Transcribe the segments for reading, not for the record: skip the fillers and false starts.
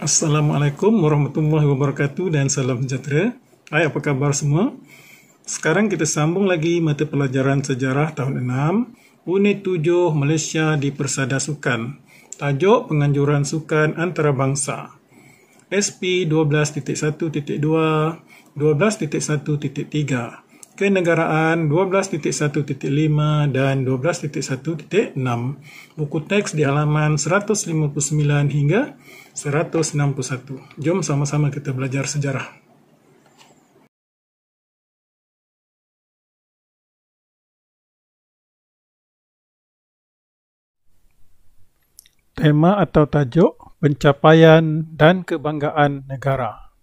Assalamualaikum warahmatullahi wabarakatuh dan salam sejahtera. Hai, apa khabar semua? Sekarang kita sambung lagi mata pelajaran sejarah tahun 6, Unit 7 Malaysia di Persada Sukan. Tajuk penganjuran sukan antarabangsa. SP 12.1.2, 12.1.3. Kenegaraan 12.1.5 dan 12.1.6. Buku teks di halaman 159 hingga 161. Jom sama-sama kita belajar sejarah. Tema atau tajuk pencapaian dan kebanggaan negara.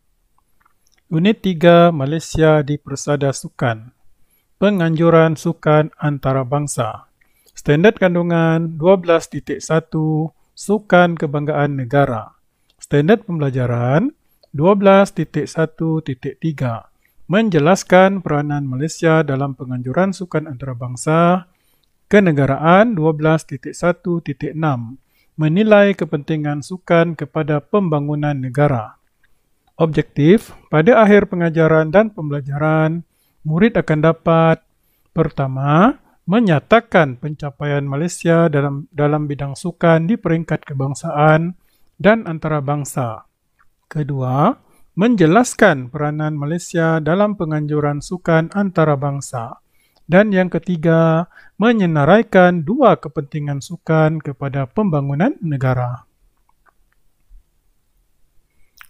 Unit 3 Malaysia di Persada Sukan. Penganjuran sukan antarabangsa. Standard kandungan 12.1 Sukan Kebanggaan Negara. Standard pembelajaran 12.1.3 menjelaskan peranan Malaysia dalam penganjuran sukan antarabangsa. Kenegaraan 12.1.6 menilai kepentingan sukan kepada pembangunan negara. Objektif, pada akhir pengajaran dan pembelajaran, murid akan dapat: pertama, menyatakan pencapaian Malaysia dalam bidang sukan di peringkat kebangsaan dan antarabangsa. Kedua, menjelaskan peranan Malaysia dalam penganjuran sukan antarabangsa. Dan yang ketiga, menyenaraikan dua kepentingan sukan kepada pembangunan negara.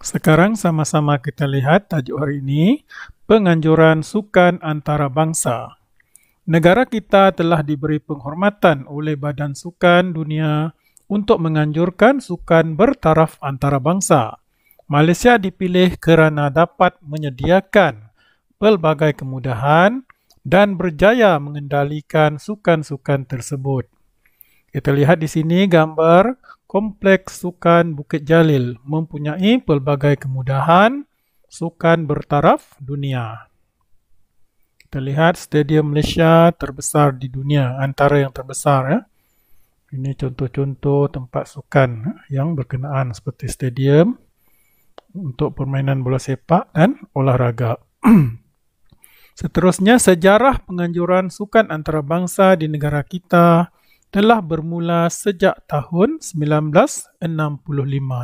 Sekarang sama-sama kita lihat tajuk hari ini, penganjuran sukan antarabangsa. Negara kita telah diberi penghormatan oleh Badan Sukan Dunia untuk menganjurkan sukan bertaraf antarabangsa. Malaysia dipilih kerana dapat menyediakan pelbagai kemudahan dan berjaya mengendalikan sukan-sukan tersebut. Kita lihat di sini gambar Kompleks Sukan Bukit Jalil mempunyai pelbagai kemudahan sukan bertaraf dunia. Kita lihat Stadium Malaysia terbesar di dunia, antara yang terbesar ya. Ini contoh-contoh tempat sukan yang berkenaan seperti stadium untuk permainan bola sepak dan olahraga. Seterusnya, sejarah penganjuran sukan antarabangsa di negara kita telah bermula sejak tahun 1965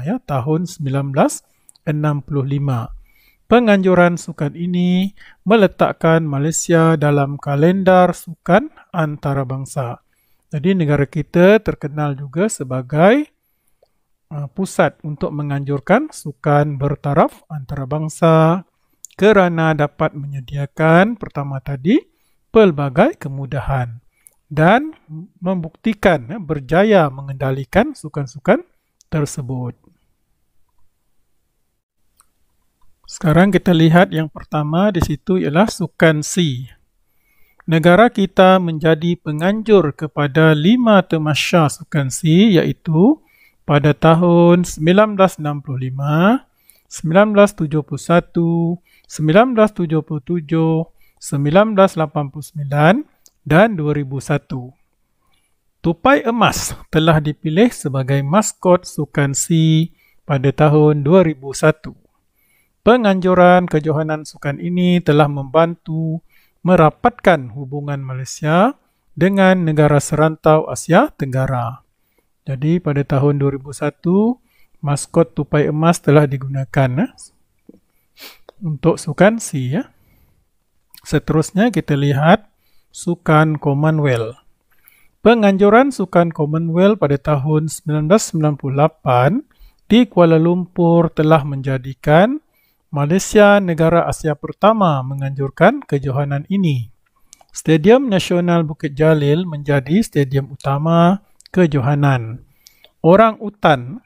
ya, tahun 1965. Penganjuran sukan ini meletakkan Malaysia dalam kalendar sukan antarabangsa. Jadi negara kita terkenal juga sebagai pusat untuk menganjurkan sukan bertaraf antarabangsa kerana dapat menyediakan pertama tadi pelbagai kemudahan dan membuktikan berjaya mengendalikan sukan-sukan tersebut. Sekarang kita lihat yang pertama di situ ialah Sukan SEA. Negara kita menjadi penganjur kepada 5 tamasya Sukan SEA iaitu pada tahun 1965, 1971, 1977, 1989 dan 2001. Tupai emas telah dipilih sebagai maskot Sukan SEA pada tahun 2001. Penganjuran kejohanan sukan ini telah membantu merapatkan hubungan Malaysia dengan negara serantau Asia Tenggara. Jadi pada tahun 2001, maskot tupai emas telah digunakan untuk Sukan SEA. Seterusnya kita lihat Sukan Commonwealth. Penganjuran Sukan Commonwealth pada tahun 1998 di Kuala Lumpur telah menjadikan Malaysia negara Asia pertama menganjurkan kejohanan ini. Stadium Nasional Bukit Jalil menjadi stadium utama kejohanan. Orang-utan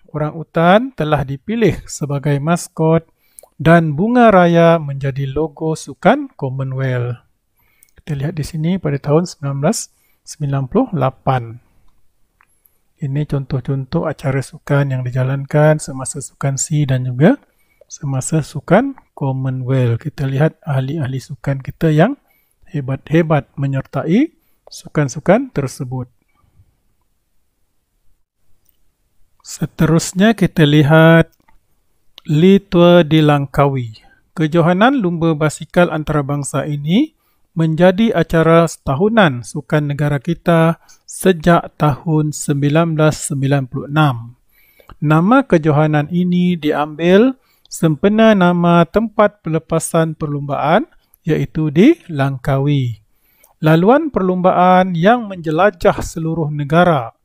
telah dipilih sebagai maskot dan bunga raya menjadi logo Sukan Commonwealth. Kita lihat di sini pada tahun 1998. Ini contoh-contoh acara sukan yang dijalankan semasa Sukan SEA dan juga semasa Sukan Commonwealth. Kita lihat ahli-ahli sukan kita yang hebat-hebat menyertai sukan-sukan tersebut. Seterusnya kita lihat Li Tua di Langkawi. Kejohanan lumba basikal antarabangsa ini menjadi acara setahunan sukan negara kita sejak tahun 1996. Nama kejohanan ini diambil sempena nama tempat pelepasan perlumbaan iaitu di Langkawi. Laluan perlumbaan yang menjelajah seluruh negara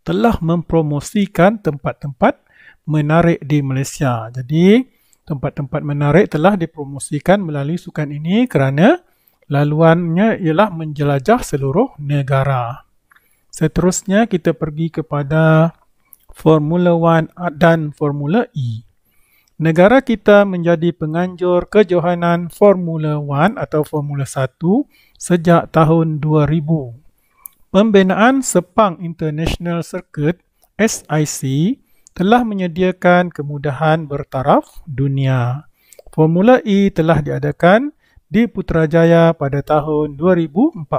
telah mempromosikan tempat-tempat menarik di Malaysia. Jadi, tempat-tempat menarik telah dipromosikan melalui sukan ini kerana laluannya ialah menjelajah seluruh negara. Seterusnya, kita pergi kepada Formula 1 dan Formula E. Negara kita menjadi penganjur kejohanan Formula 1 atau Formula 1 sejak tahun 2000. Pembinaan Sepang International Circuit telah menyediakan kemudahan bertaraf dunia. Formula E telah diadakan di Putrajaya pada tahun 2014.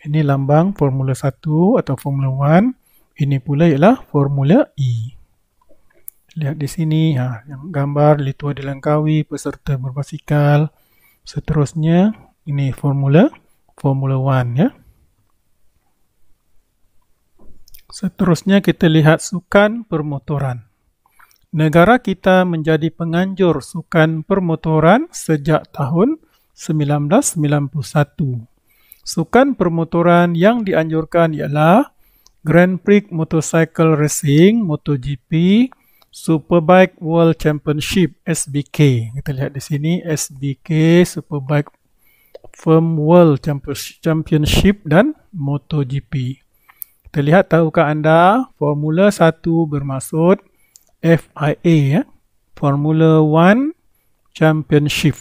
Ini lambang Formula 1 atau Formula 1. Ini pula ialah Formula E. Lihat di sini, yang gambar Li Tua di Langkawi, peserta berbasikal. Seterusnya, ini Formula 1 ya. Seterusnya kita lihat sukan permotoran. Negara kita menjadi penganjur sukan permotoran sejak tahun 1991. Sukan permotoran yang dianjurkan ialah Grand Prix Motorcycle Racing, MotoGP, Superbike World Championship, SBK. Kita lihat di sini, SBK, Superbike Firm World Championship dan MotoGP. Kita lihat, tahukah anda Formula 1 bermaksud FIA, ya? Formula 1 Championship,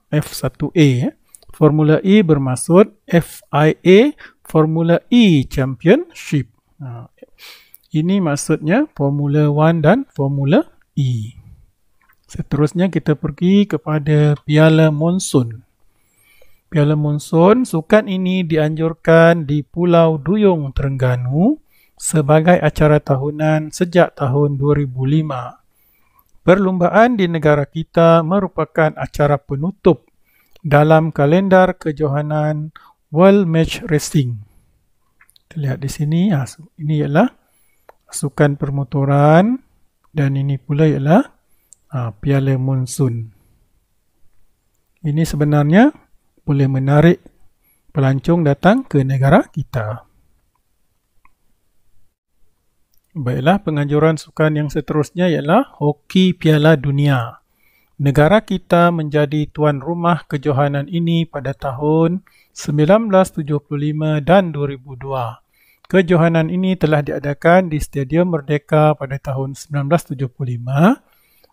F1A. Ya? Formula E bermaksud FIA, Formula E Championship. Ini maksudnya Formula 1 dan Formula E. Seterusnya kita pergi kepada Piala Monsun. Piala Monsun, sukan ini dianjurkan di Pulau Duyung, Terengganu sebagai acara tahunan sejak tahun 2005. Perlumbaan di negara kita merupakan acara penutup dalam kalendar kejohanan World Match Racing. Kita lihat di sini, ini ialah sukan permotoran dan ini pula ialah Piala Monsun. Ini sebenarnya boleh menarik pelancong datang ke negara kita. Baiklah, penganjuran sukan yang seterusnya ialah Hoki Piala Dunia. Negara kita menjadi tuan rumah kejohanan ini pada tahun 1975 dan 2002. Kejohanan ini telah diadakan di Stadium Merdeka pada tahun 1975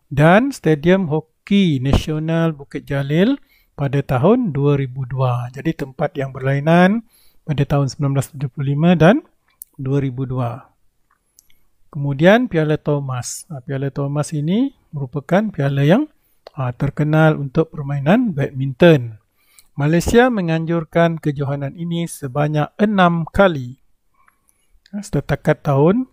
dan Stadium Hoki Nasional Bukit Jalil pada tahun 2002. Jadi tempat yang berlainan pada tahun 1975 dan 2002. Kemudian Piala Thomas. Piala Thomas ini merupakan piala yang terkenal untuk permainan badminton. Malaysia menganjurkan kejohanan ini sebanyak 6 kali. Setakat tahun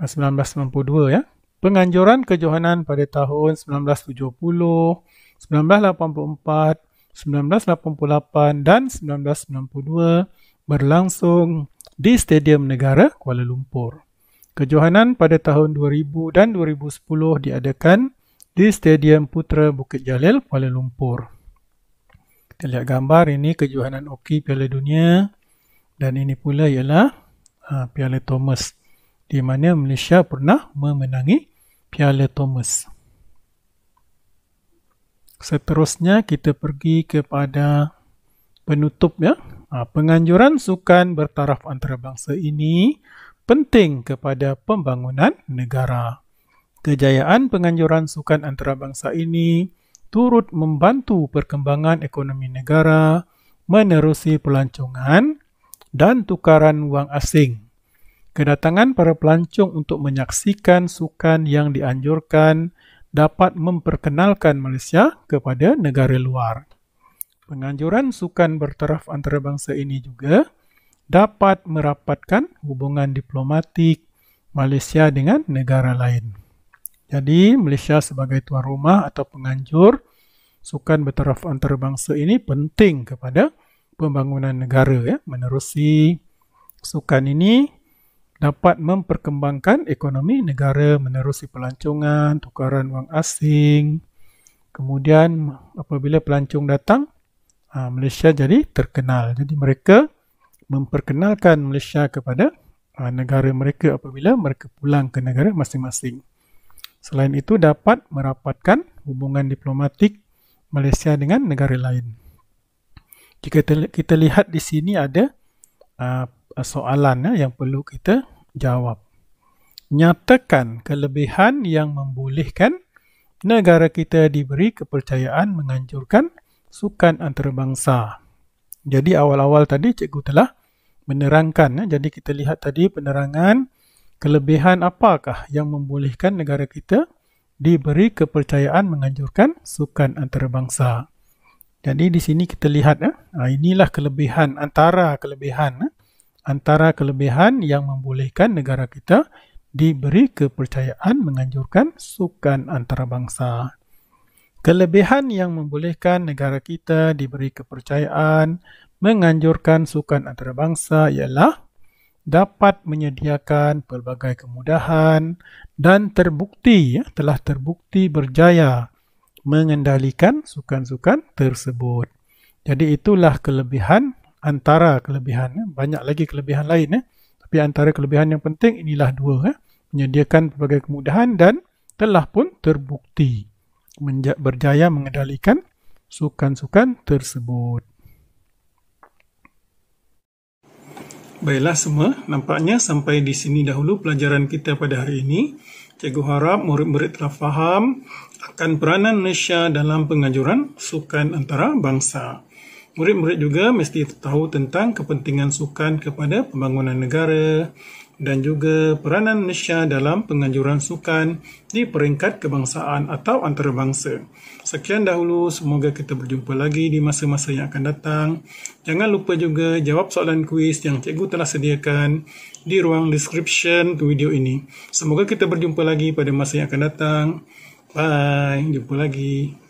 1992 ya. Penganjuran kejohanan pada tahun 1970, 1984, 1988 dan 1992 berlangsung di Stadium Negara Kuala Lumpur. Kejohanan pada tahun 2000 dan 2010 diadakan di Stadium Putra Bukit Jalil Kuala Lumpur. Kita lihat gambar, ini kejohanan hoki Piala Dunia dan ini pula ialah Piala Thomas di mana Malaysia pernah memenangi Piala Thomas. Seterusnya kita pergi kepada penutup ya. Penganjuran sukan bertaraf antarabangsa ini penting kepada pembangunan negara. Kejayaan penganjuran sukan antarabangsa ini turut membantu perkembangan ekonomi negara, menerusi pelancongan dan tukaran wang asing. Kedatangan para pelancong untuk menyaksikan sukan yang dianjurkan dapat memperkenalkan Malaysia kepada negara luar. Penganjuran sukan bertaraf antarabangsa ini juga dapat merapatkan hubungan diplomatik Malaysia dengan negara lain. Jadi Malaysia sebagai tuan rumah atau penganjur sukan bertaraf antarabangsa ini penting kepada pembangunan negara ya. Menerusi sukan ini dapat memperkembangkan ekonomi negara menerusi pelancongan, tukaran wang asing. Kemudian apabila pelancong datang, Malaysia jadi terkenal. Jadi mereka memperkenalkan Malaysia kepada negara mereka apabila mereka pulang ke negara masing-masing. Selain itu dapat merapatkan hubungan diplomatik Malaysia dengan negara lain. Jika kita lihat di sini ada soalan yang perlu kita jawab. Nyatakan kelebihan yang membolehkan negara kita diberi kepercayaan menganjurkan sukan antarabangsa. Jadi awal-awal tadi cikgu telah menerangkan. Jadi kita lihat tadi penerangan kelebihan apakah yang membolehkan negara kita diberi kepercayaan menganjurkan sukan antarabangsa. Jadi di sini kita lihat inilah kelebihan antara kelebihan yang membolehkan negara kita diberi kepercayaan menganjurkan sukan antarabangsa. Kelebihan yang membolehkan negara kita diberi kepercayaan menganjurkan sukan antarabangsa ialah dapat menyediakan pelbagai kemudahan dan telah terbukti berjaya mengendalikan sukan-sukan tersebut. Jadi itulah kelebihan antara kelebihan. Banyak lagi kelebihan lain. Tapi antara kelebihan yang penting inilah dua. Menyediakan pelbagai kemudahan dan telah pun terbukti berjaya mengendalikan sukan-sukan tersebut. Baiklah semua, nampaknya sampai di sini dahulu pelajaran kita pada hari ini. Cikgu harap murid-murid telah faham akan peranan Malaysia dalam penganjuran sukan antarabangsa. Murid-murid juga mesti tahu tentang kepentingan sukan kepada pembangunan negara dan juga peranan Malaysia dalam penganjuran sukan di peringkat kebangsaan atau antarabangsa. Sekian dahulu, semoga kita berjumpa lagi di masa-masa yang akan datang. Jangan lupa juga jawab soalan kuis yang cikgu telah sediakan di ruang description video ini. Semoga kita berjumpa lagi pada masa yang akan datang. Bye, jumpa lagi.